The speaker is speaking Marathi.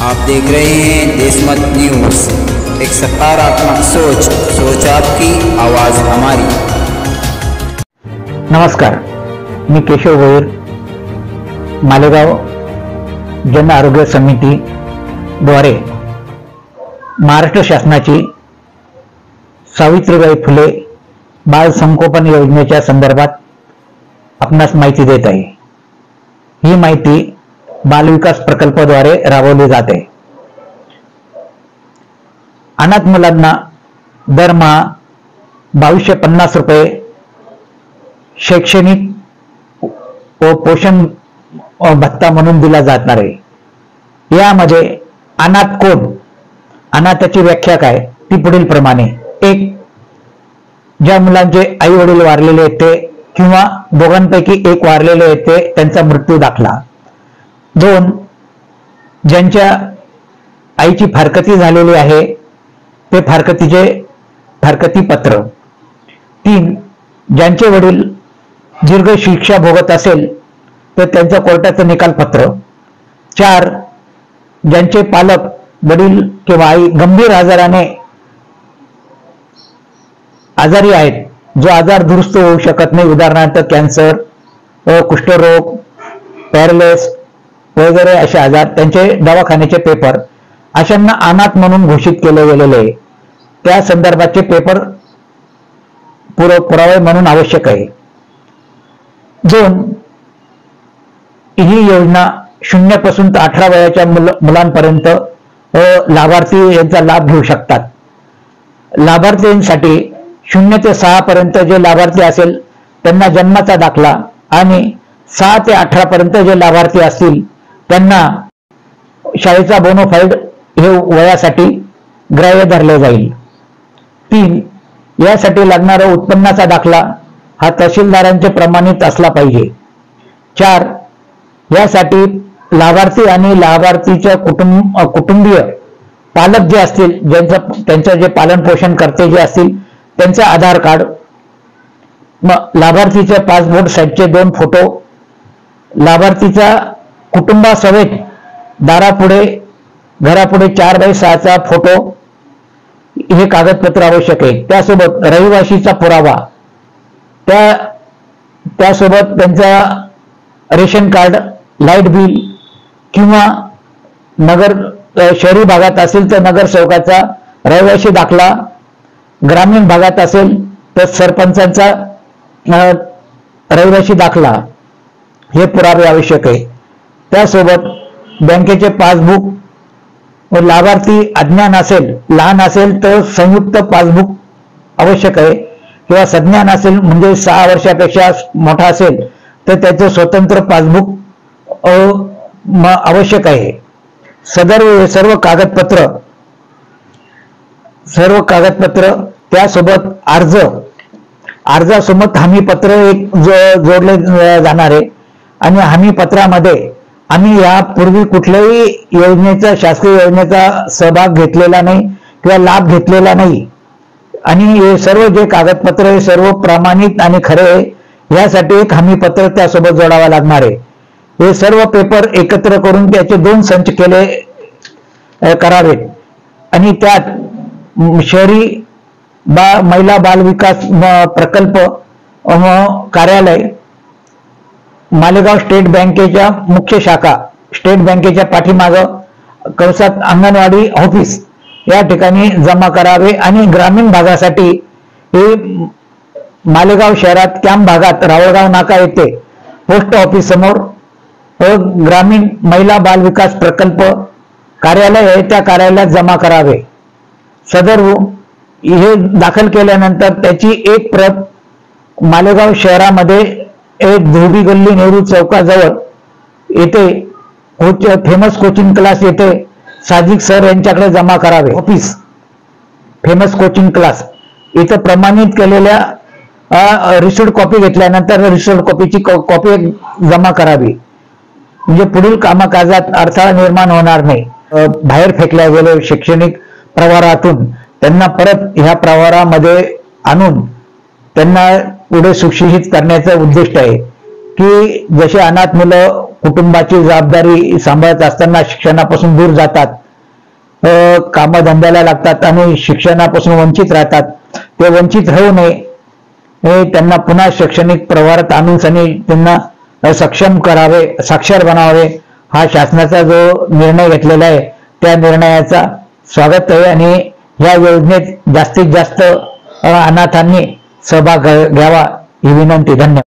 आप देख रहे हैं देशमत न्यूज़, एक सकारात्मक सोच, सोच आपकी, आवाज़ हमारी। नमस्कार, मी केशव भोईर, मालेगाव जन आरोग्य समिती द्वारे महाराष्ट्र शासनाची सावित्रीबाई फुले बाल संगोपन योजनेच्या संदर्भात आपणास माहिती देत आहे। ही माहिती बाल विकास प्रकल्पाद्वारे राबवली जाते। अनाथ मुलांना दरमहा 2250 रुपये शैक्षणिक व पोषण भत्ता म्हणून दिला जाणार आहे। यामध्ये अनाथ कोण, अनाथाची व्याख्या काय ती पुढील प्रमाणे: 1. ज्या मुलांचे आई वडील वारलेले आहेत ते किंवा दोघांपैकी एक वारलेले आहेत ते, त्यांचा मृत्यू दाखला। 2. ज्यांच्या आईची फारकती झालेली आहे ते फारकती पत्र। 3. ज्यांचे वडील दीर्घ शिक्षा भोगत असेल तर त्यांचं कोर्टाचं निकाल पत्र। 4. ज्यांचे पालक वडील किंवा आई गंभीर आजारी आहेत, जो आजार दुरुस्त होऊ शकत नाही, उदाहरणार्थ कॅन्सर, कुष्ठरोग, पॅरालिसिस वगैरे असे आजार, त्यांचे दवाखान्याचे पेपर, अशांना अनाथ म्हणून घोषित केले गेलेले आहे। त्या संदर्भाचे पेपर पुरावे म्हणून आवश्यक आहे। 2. ही योजना 0 पासून ते 18 वयाच्या मुलांपर्यंत लाभार्थी यांचा लाभ घेऊ शकतात। लाभार्थींसाठी 0 ते 6 पर्यंत जे लाभार्थी असेल त्यांना जन्माचा दाखला आणि 6 ते 18 पर्यंत जे लाभार्थी असतील त्यांना शाळेचा बोनोफाईड हे वयासाठी ग्राह्य धरले जाईल। 3. यासाठी लागणारा उत्पन्नाचा दाखला हा तहसीलदारांचे प्रमाणित असला पाहिजे। 4. यासाठी लाभार्थी आणि लाभार्थीच्या कुटुंबीय पालक जे असतील, त्यांचं जे पालन पोषण करते जे असतील त्यांचे आधार कार्ड, लाभार्थीच्या पासपोर्ट साईजचे 2 फोटो, लाभार्थीचा कुटुंबासहित दारापुढे घरापुढे 4x6 फोटो, हे कागदपत्र आवश्यक आहे। त्यासोबत रहिवाशीचा पुरावा, त्यासोबत त्यांचा रेशन कार्ड, लाईट बिल किंवा शहरी भागात असेल तर नगरसेवकाचा रहिवाशी दाखला, ग्रामीण भागात असेल तर सरपंचांचा रहिवाशी दाखला, हे पुरावे आवश्यक आहे। त्यासोबत बँकेचे पासबुक व लाभार्थी अज्ञान असेल, लहान असेल तर संयुक्त पासबुक आवश्यक आहे, किंवा सज्ञान असेल म्हणजे 6 वर्षापेक्षा मोठा असेल तर त्याचं स्वतंत्र पासबुक आवश्यक आहे। सर्व कागदपत्र त्यासोबत अर्जासोबत हमीपत्र एक जोडले जाणार आहे। आणि हमीपत्रामध्ये आम्ही यापूर्वी कुठल्याही योजनेचा, शासकीय योजनेचा सहभाग घेतलेला नाही किंवा लाभ घेतलेला नाही, आणि हे सर्व जे कागदपत्र हे सर्व प्रामाणिक आणि खरे आहे, यासाठी एक हमीपत्र त्यासोबत जोडावा लागणार आहे। हे सर्व पेपर एकत्र करून त्याचे 2 संच करावेत आणि त्यात शहरी महिला बाल विकास प्रकल्प कार्यालय, मालेगाव स्टेट बँकेच्या मुख्य शाखा, स्टेट बँकेच्या पाठीमागं कंसात अंगणवाडी ऑफिस या ठिकाणी जमा करावे। आणि ग्रामीण भागासाठी हे मालेगाव शहरात कॅम्प भागात रावळगाव नाका येथे पोस्ट ऑफिस समोर ग्रामीण महिला बाल विकास प्रकल्प कार्यालय आहे, त्या कार्यालयात जमा करावे। सदर हे दाखल केल्यानंतर त्याची एक प्रत मालेगाव शहरामध्ये एक धोबी गल्ली नेहरू चौकाजवळ येथे फेमस कोचिंग क्लास येथे साजिक सर यांच्याकडे जमा करावे। ऑफिस फेमस कोचिंग क्लास इथं प्रमाणित केलेल्या रिसिप्ट कॉपी घेतल्यानंतर रिसिप्ट कॉपीची कॉपी जमा करावी, म्हणजे पुढील कामकाजात अडथळा निर्माण होणार नाही। बाहेर फेकल्या गेले शैक्षणिक प्रवारातून त्यांना परत ह्या प्रवारामध्ये आणून त्यांना पुढे सुशिक्षित करण्याचं उद्दिष्ट आहे। की जसे अनाथ मुलं कुटुंबाची जबाबदारी सांभाळत असताना शिक्षणापासून दूर जातात, कामधंद्याला लागतात आणि शिक्षणापासून वंचित राहतात, ते वंचित राहू नये, त्यांना पुन्हा शैक्षणिक प्रवाहात आणून त्यांना सक्षम करावे, साक्षर बनावे, हा शासनाचा जो निर्णय घेतलेला आहे त्या निर्णयाचा स्वागत आहे आणि या योजनेत जास्तीत जास्त अनाथांनी सहभाग घ्यावा ही विनंती. धन्यवाद.